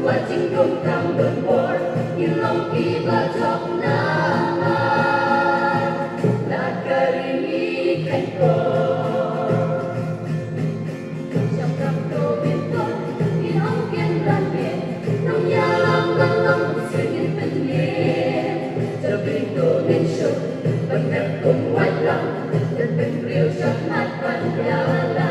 Watching from the war, in long kiba jok nama, la karimi kenko. Trong năm tô biên tốt, in ống kiên lan miền, nông nhà làm văn long sự nhân phân miền. Cho biên tô nên sụp, vẫn đẹp cùng ngoại lòng, chân bên riêu sắc mát văn nhà la.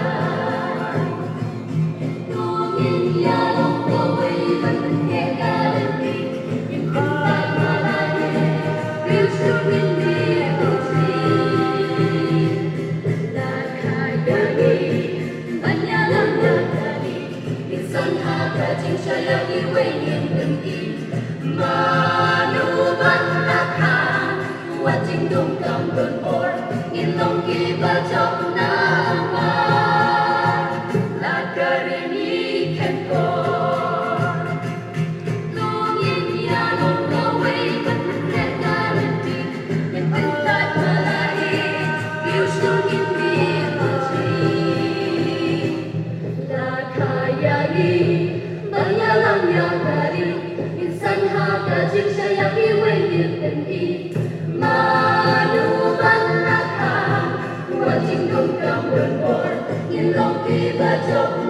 Watching them come to war, in long kiba jok nama, la karimi kenko. Long in ya long no way, but let guarantee, in pentat malahi, you should give me a tree. La kayagi, bayalang ya kari, insan haka jing sayaki wengin tendi. Watching them come to war, in long kiba jok